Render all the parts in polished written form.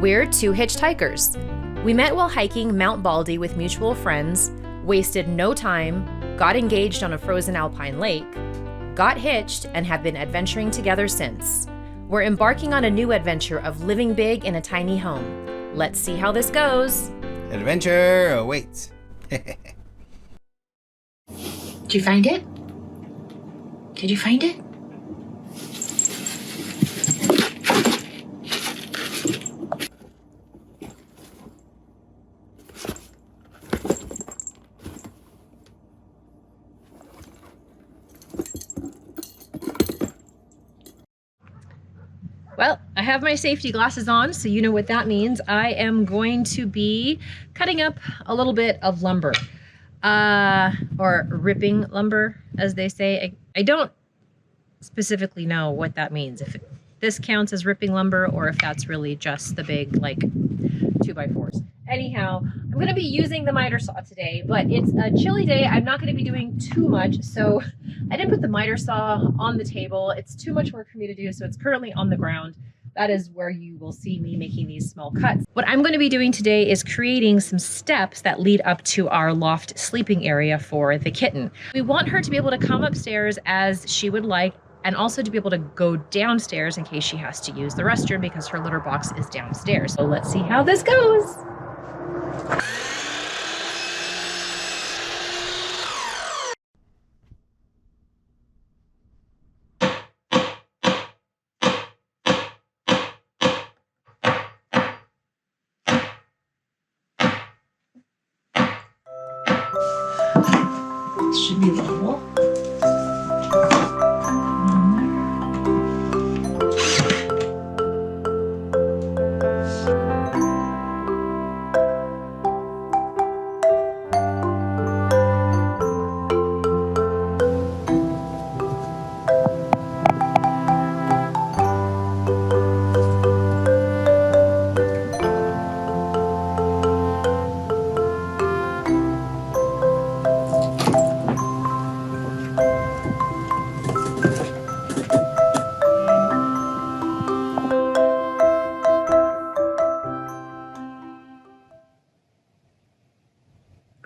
We're two hitchhikers. We met while hiking Mount Baldy with mutual friends, wasted no time, got engaged on a frozen alpine lake, got hitched, and have been adventuring together since. We're embarking on a new adventure of living big in a tiny home. Let's see how this goes. Adventure awaits. Did you find it? Did you find it? Well, I have my safety glasses on, so you know what that means. I am going to be cutting up a little bit of lumber, or ripping lumber, as they say. I don't specifically know what that means, if this counts as ripping lumber or if that's really just the big, like, 2x4s. Anyhow, I'm going to be using the miter saw today, but it's a chilly day. I'm not going to be doing too much, so I didn't put the miter saw on the table. It's too much work for me to do, so it's currently on the ground. That is where you will see me making these small cuts. What I'm going to be doing today is creating some steps that lead up to our loft sleeping area for the kitten. We want her to be able to come upstairs as she would like, and also to be able to go downstairs in case she has to use the restroom because her litter box is downstairs. So let's see how this goes. Should be level.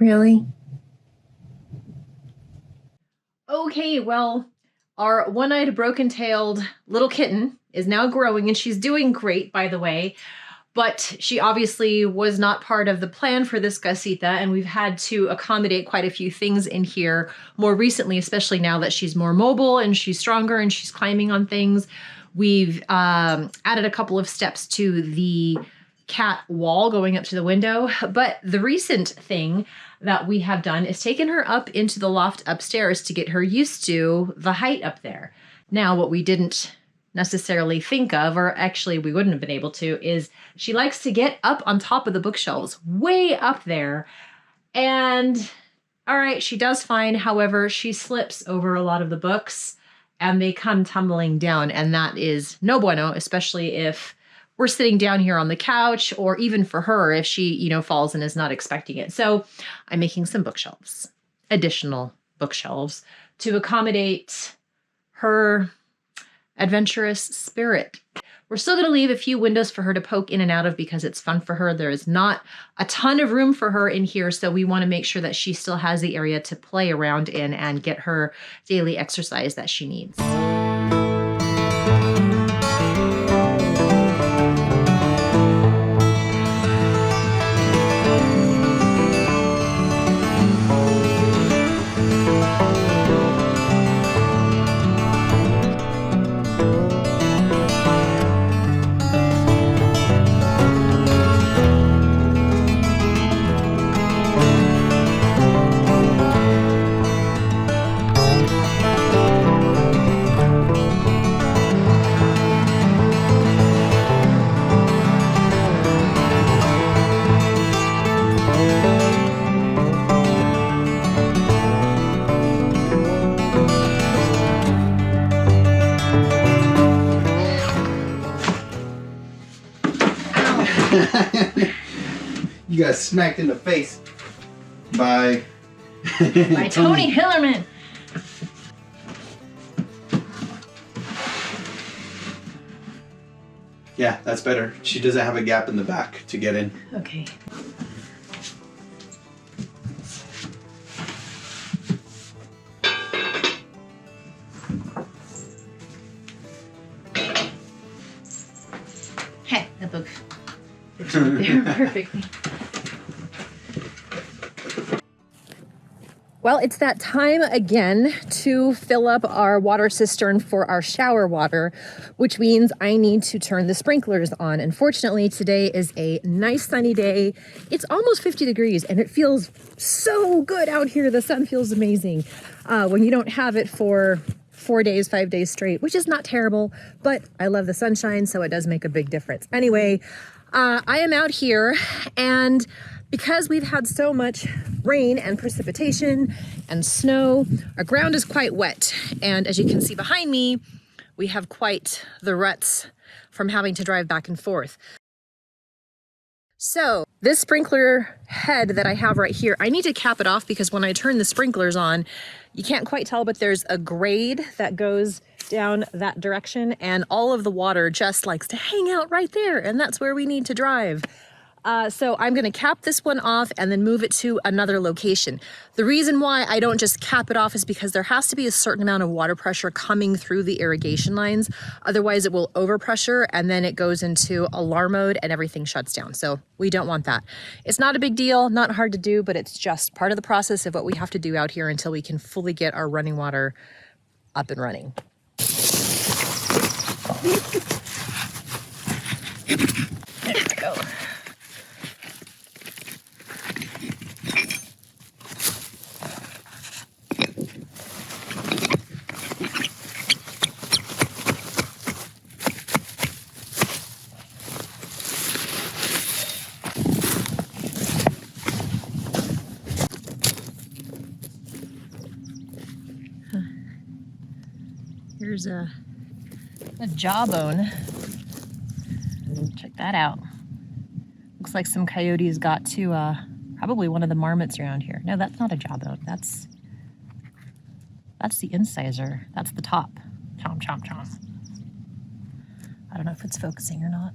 Really? Okay, well, our one-eyed, broken-tailed little kitten is now growing, and she's doing great, by the way. But she obviously was not part of the plan for this casita, and we've had to accommodate quite a few things in here more recently, especially now that she's more mobile and she's stronger and she's climbing on things. We've added a couple of steps to the cat wall going up to the window. But the recent thing that we have done is taken her up into the loft upstairs to get her used to the height up there. Now, what we didn't necessarily think of, or actually we wouldn't have been able to, is she likes to get up on top of the bookshelves, way up there. And all right, she does fine. However, she slips over a lot of the books and they come tumbling down. And that is no bueno, especially if we're sitting down here on the couch, or even for her if she, falls and is not expecting it. So I'm making some bookshelves, additional bookshelves, to accommodate her adventurous spirit. We're still going to leave a few windows for her to poke in and out of because it's fun for her. There is not a ton of room for her in here, so we want to make sure that she still has the area to play around in and get her daily exercise that she needs. You got smacked in the face by Tony Hillerman. Yeah, that's better. She doesn't have a gap in the back to get in. Okay. Hey, that book fits right there perfectly. Well, it's that time again to fill up our water cistern for our shower water, which means I need to turn the sprinklers on. Unfortunately, today is a nice sunny day. It's almost 50 degrees and it feels so good out here. The sun feels amazing when you don't have it for 4 days, 5 days straight, which is not terrible, but I love the sunshine, so it does make a big difference. Anyway, I am out here, and because we've had so much rain and precipitation and snow, our ground is quite wet. And as you can see behind me, we have quite the ruts from having to drive back and forth. So this sprinkler head that I have right here, I need to cap it off because when I turn the sprinklers on, you can't quite tell, but there's a grade that goes down that direction, and all of the water just likes to hang out right there, and that's where we need to drive. So I'm gonna cap this one off and then move it to another location. The reason why I don't just cap it off is because there has to be a certain amount of water pressure coming through the irrigation lines. Otherwise it will overpressure and then it goes into alarm mode and everything shuts down. So we don't want that. It's not a big deal, not hard to do, but it's just part of the process of what we have to do out here until we can fully get our running water up and running. There we go. Here's a jawbone. Check that out. Looks like some coyotes got to probably one of the marmots around here. No, that's not a jawbone. That's the incisor. That's the top. Chomp, chomp, chomp. I don't know if it's focusing or not.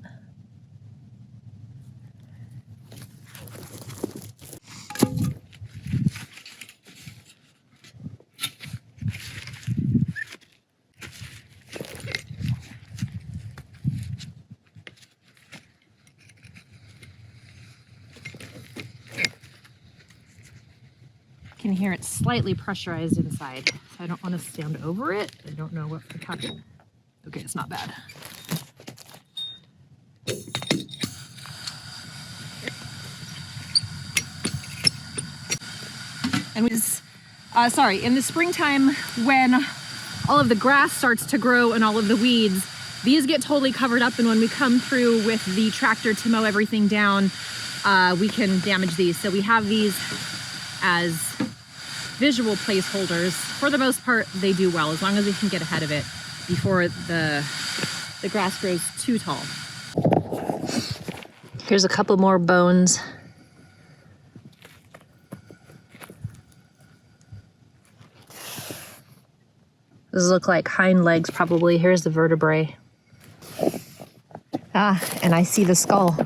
Can hear it slightly pressurized inside. I don't want to stand over it. I don't know what the cap. Okay, it's not bad. And in the springtime when all of the grass starts to grow and all of the weeds, these get totally covered up, and when we come through with the tractor to mow everything down, we can damage these. So we have these as visual placeholders. For the most part, they do well, as long as we can get ahead of it before the grass grows too tall. Here's a couple more bones. Those look like hind legs, probably. Here's the vertebrae. Ah, and I see the skull.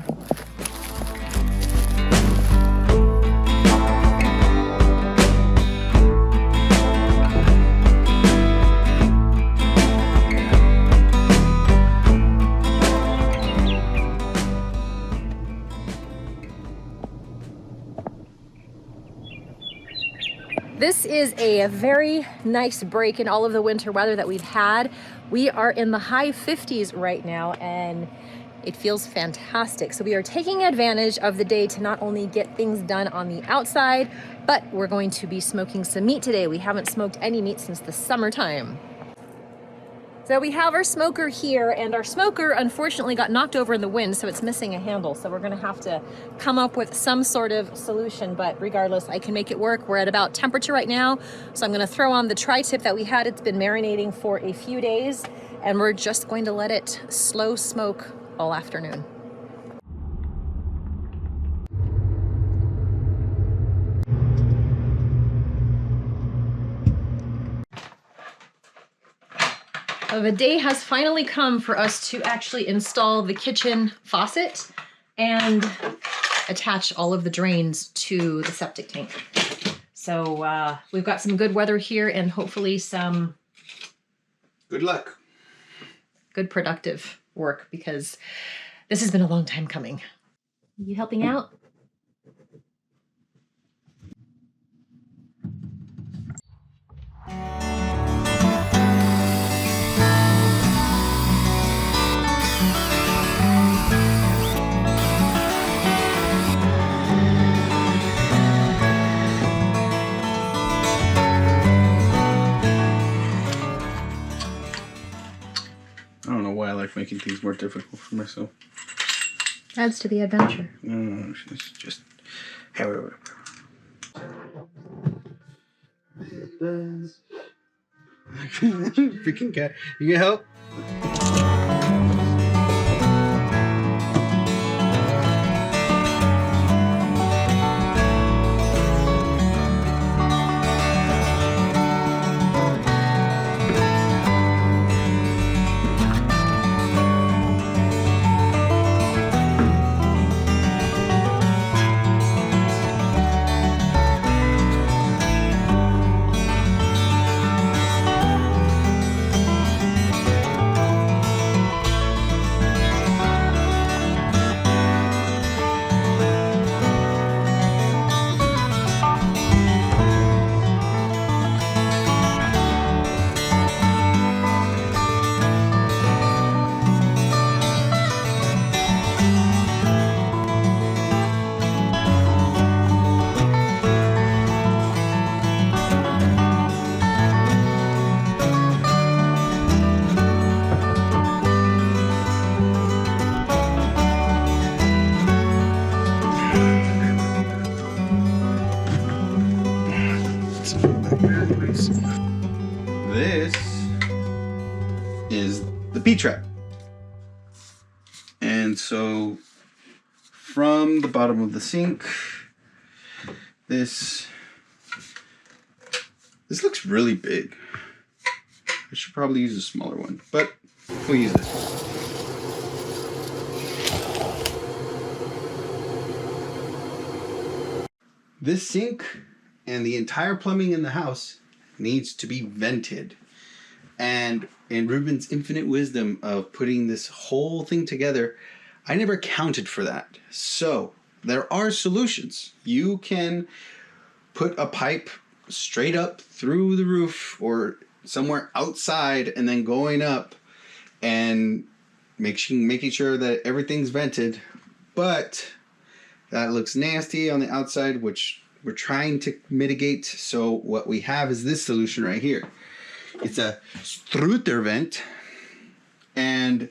This is a very nice break in all of the winter weather that we've had. We are in the high 50s right now and it feels fantastic. So we are taking advantage of the day to not only get things done on the outside, but we're going to be smoking some meat today. We haven't smoked any meat since the summertime. So we have our smoker here, and our smoker unfortunately got knocked over in the wind, so it's missing a handle. So we're gonna have to come up with some sort of solution, but regardless, I can make it work. We're at about temperature right now, so I'm gonna throw on the tri-tip that we had. It's been marinating for a few days, and we're just going to let it slow smoke all afternoon. The day has finally come for us to actually install the kitchen faucet and attach all of the drains to the septic tank. So we've got some good weather here and hopefully some Good luck. good productive work because this has been a long time coming. You helping out? I don't know why I like making things more difficult for myself. Adds to the adventure. No, it's just however. Freaking cat. You can help? This is the P-trap. And so from the bottom of the sink, this looks really big. I should probably use a smaller one, but we'll use this one. This sink and the entire plumbing in the house needs to be vented. And in Ruben's infinite wisdom of putting this whole thing together, I never counted for that. So there are solutions. You can put a pipe straight up through the roof or somewhere outside and then going up and making sure that everything's vented. But that looks nasty on the outside, which we're trying to mitigate. So what we have is this solution right here. It's a Strutter vent. And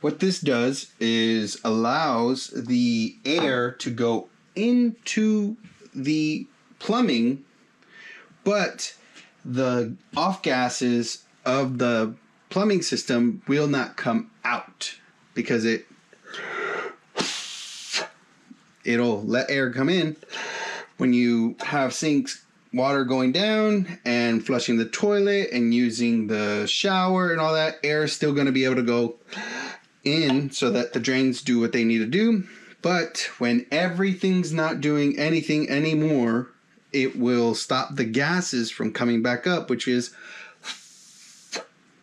what this does is allows the air to go into the plumbing, but the off gases of the plumbing system will not come out because it'll let air come in. When you have sinks, water going down and flushing the toilet and using the shower and all that, air is still going to be able to go in so that the drains do what they need to do. But when everything's not doing anything anymore, it will stop the gases from coming back up, which is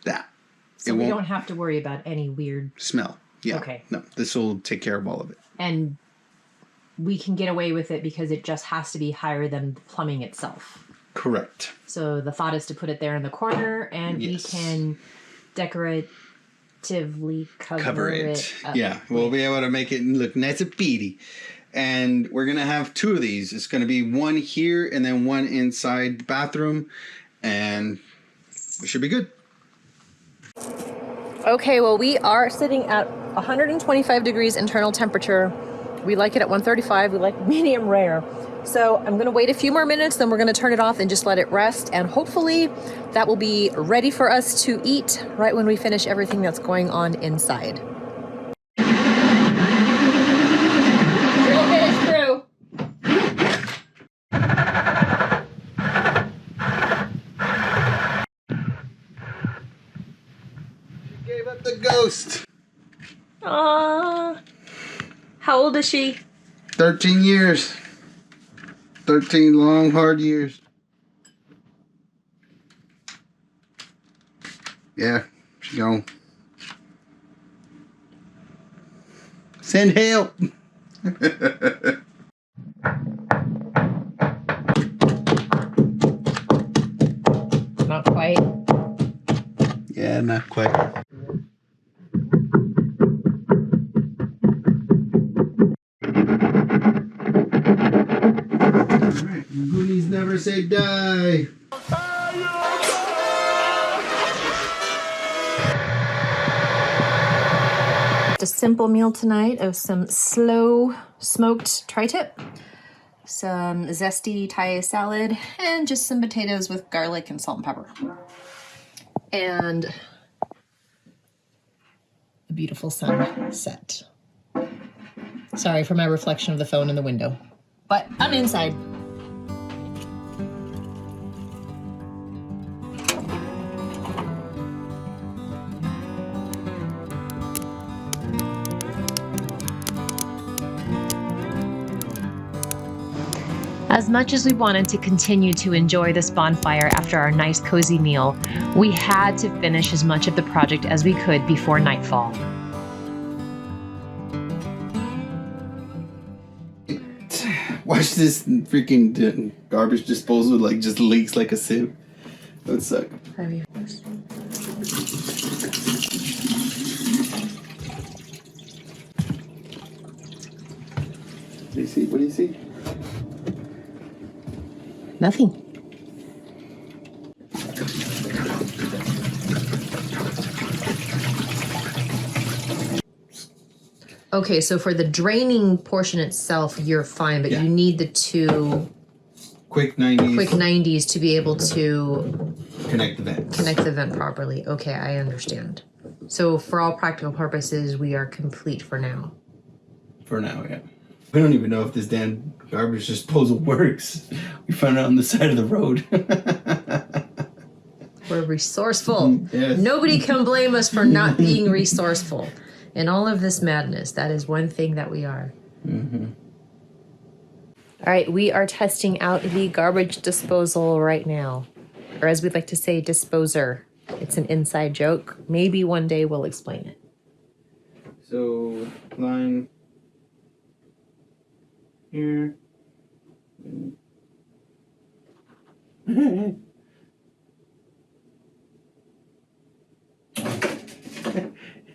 that. So we don't have to worry about any weird smell. Yeah. Okay. No, this will take care of all of it. And we can get away with it because it just has to be higher than the plumbing itself. Correct. So the thought is to put it there in the corner and we can decoratively cover it up. Yeah, we'll be able to make it look nice and pretty. And we're going to have two of these. It's going to be one here and then one inside the bathroom. And we should be good. Okay, well, we are sitting at 125 degrees internal temperature. We like it at 135. We like medium rare. So I'm going to wait a few more minutes, then we're going to turn it off and just let it rest. And hopefully that will be ready for us to eat right when we finish everything that's going on inside. ghost. Aww. How old is she? 13 years. 13 long, hard years. Yeah, she gone. Send help. Not quite. Yeah, not quite. Alright, Goonies never say die. A simple meal tonight of some slow smoked tri-tip, some zesty Thai salad, and just some potatoes with garlic and salt and pepper. And a beautiful sunset. Sorry for my reflection of the phone in the window, but I'm inside. As much as we wanted to continue to enjoy this bonfire after our nice cozy meal, we had to finish as much of the project as we could before nightfall. Watch this freaking garbage disposal like just leaks like a sieve. That would suck. Do you see? What do you see? Nothing. Okay, so for the draining portion itself, you're fine, but Yeah. you need the two Quick 90s. quick 90s to be able to Connect the vents. connect the vent properly. Okay, I understand. So for all practical purposes, we are complete for now. For now, yeah. We don't even know if this damn garbage disposal works. We found it on the side of the road. We're resourceful. Yes. Nobody can blame us for not being resourceful. In all of this madness, that is one thing that we are. Mm-hmm. All right, we are testing out the garbage disposal right now. Or as we'd like to say, disposer. It's an inside joke. Maybe one day we'll explain it. So, line here.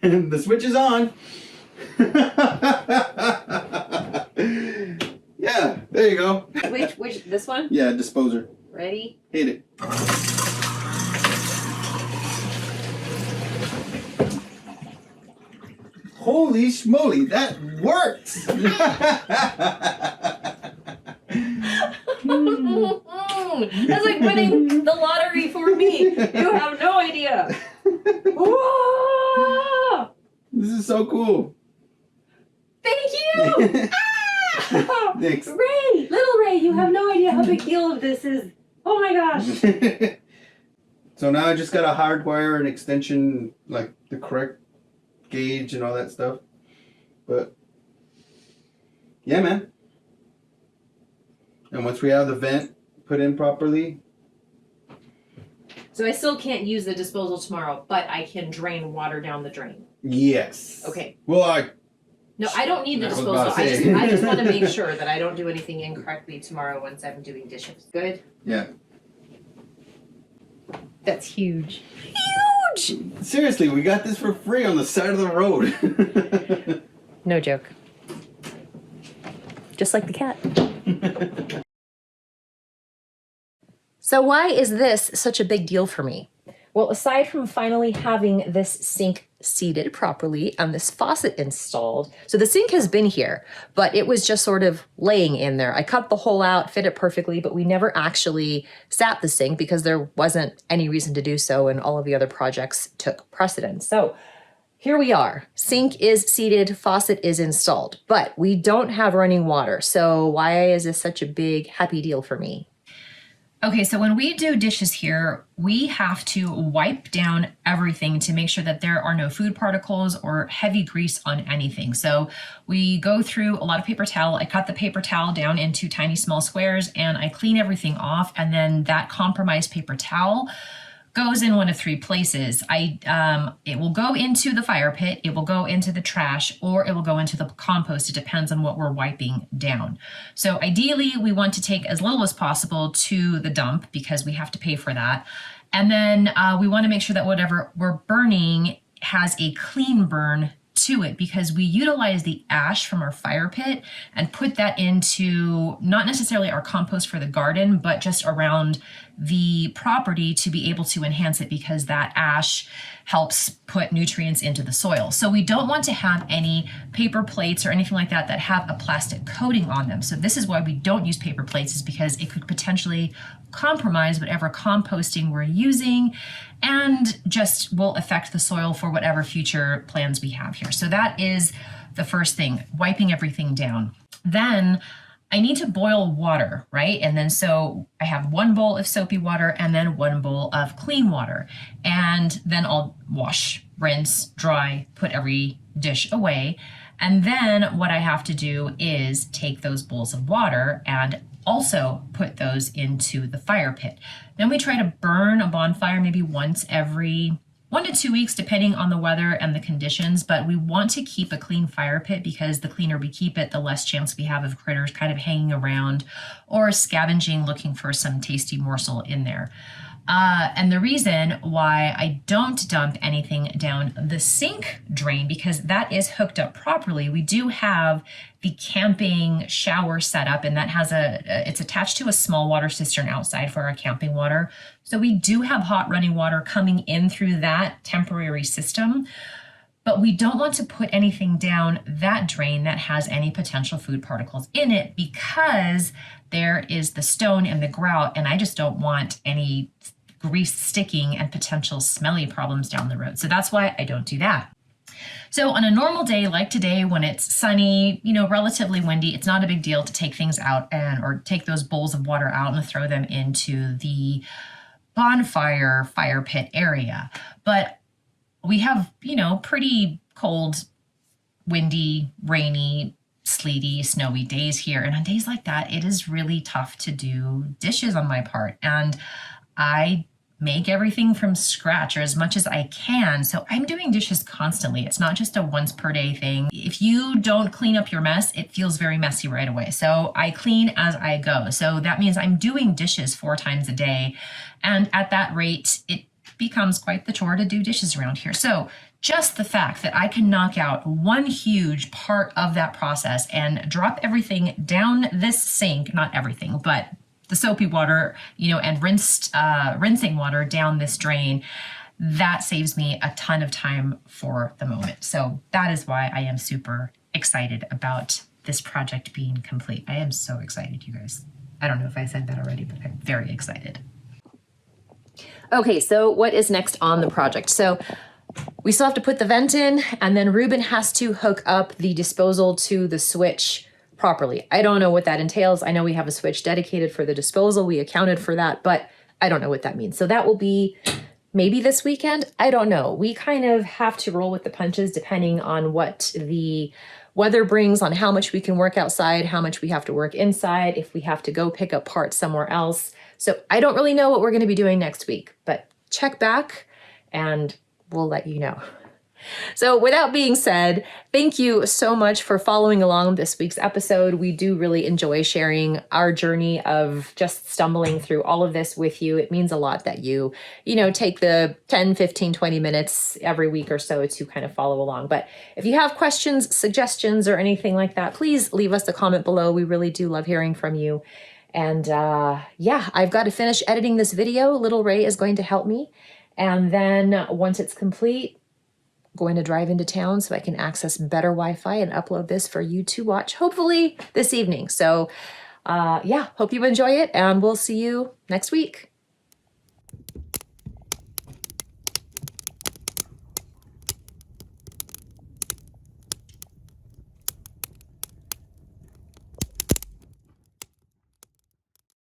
And the switch is on. Yeah, there you go. Which, this one? Yeah, disposer. Ready? Hit it. Holy schmoly, that works! That's like winning the lottery for me. You have no idea. Whoa! This is so cool. Thank you! Ah! Thanks. Ray! Little Ray, you have no idea how big deal of this is. Oh my gosh. So now I just gotta hardwire an extension, like the correct gauge and all that stuff. But yeah, man. And once we have the vent put in properly. So I still can't use the disposal tomorrow, but I can drain water down the drain. Yes. Okay. Well, No, I don't need the I was disposal. about to say. I just want to make sure that I don't do anything incorrectly tomorrow once I'm doing dishes. Good? yeah. That's huge. Huge! Seriously, we got this for free on the side of the road. No joke. Just like the cat. So why is this such a big deal for me? Well, aside from finally having this sink seated properly and this faucet installed, so the sink has been here, but it was just sort of laying in there. I cut the hole out, fit it perfectly, but we never actually sat the sink because there wasn't any reason to do so and all of the other projects took precedence. So here we are. Sink is seated, faucet is installed, but we don't have running water. So why is this such a big, happy deal for me? Okay, so when we do dishes here, we have to wipe down everything to make sure that there are no food particles or heavy grease on anything. So we go through a lot of paper towel. I cut the paper towel down into tiny small squares and I clean everything off, and then that compromised paper towel goes in one of three places. It will go into the fire pit, it will go into the trash, or it will go into the compost. It depends on what we're wiping down. So ideally, we want to take as little as possible to the dump because we have to pay for that. And then we want to make sure that whatever we're burning has a clean burn to it, because we utilize the ash from our fire pit and put that into not necessarily our compost for the garden, but just around the property to be able to enhance it, because that ash helps put nutrients into the soil. So we don't want to have any paper plates or anything like that that have a plastic coating on them. So this is why we don't use paper plates, is because it could potentially compromise whatever composting we're using and just will affect the soil for whatever future plans we have here. So that is the first thing, wiping everything down. Then I need to boil water, right? And then so I have 1 bowl of soapy water and then 1 bowl of clean water. And then I'll wash, rinse, dry, put every dish away. And then what I have to do is take those bowls of water and also put those into the fire pit. Then we try to burn a bonfire maybe once every 1 to 2 weeks, depending on the weather and the conditions, but we want to keep a clean fire pit because the cleaner we keep it, the less chance we have of critters kind of hanging around or scavenging looking for some tasty morsel in there. And the reason why I don't dump anything down the sink drain, because that is hooked up properly. We do have the camping shower set up, and that has it's attached to a small water cistern outside for our camping water. So we do have hot running water coming in through that temporary system, but we don't want to put anything down that drain that has any potential food particles in it, because there is the stone and the grout, and I just don't want any grease sticking and potential smelly problems down the road. So that's why I don't do that. So on a normal day like today, when it's sunny, relatively windy, it's not a big deal to take things out or take those bowls of water out and throw them into the bonfire fire pit area. But we have, pretty cold, windy, rainy, sleety, snowy days here. And on days like that, it is really tough to do dishes on my part. And I make everything from scratch, or as much as I can. So I'm doing dishes constantly. It's not just a once per day thing. If you don't clean up your mess, it feels very messy right away. So I clean as I go. So that means I'm doing dishes 4 times a day. And at that rate, it becomes quite the chore to do dishes around here. So just the fact that I can knock out one huge part of that process and drop everything down this sink, not everything, but the soapy water, and rinsing water down this drain, that saves me a ton of time for the moment. So that is why I am super excited about this project being complete. I am so excited, you guys. I don't know if I said that already, but I'm very excited. Okay, so what is next on the project? So we still have to put the vent in, and then Ruben has to hook up the disposal to the switch properly. I don't know what that entails. I know we have a switch dedicated for the disposal. We accounted for that, but I don't know what that means. So that will be maybe this weekend. I don't know. We kind of have to roll with the punches depending on what the weather brings, on how much we can work outside, how much we have to work inside, if we have to go pick up parts somewhere else. So I don't really know what we're going to be doing next week, but check back and we'll let you know. So with that being said, thank you so much for following along this week's episode. We do really enjoy sharing our journey of just stumbling through all of this with you. It means a lot that you take the 10, 15, 20 minutes every week or so to kind of follow along. But if you have questions, suggestions, or anything like that, please leave us a comment below. We really do love hearing from you. And I've got to finish editing this video. Little Ray is going to help me. And then once it's complete, going to drive into town so I can access better Wi-Fi and upload this for you to watch, hopefully this evening. So hope you enjoy it, and we'll see you next week.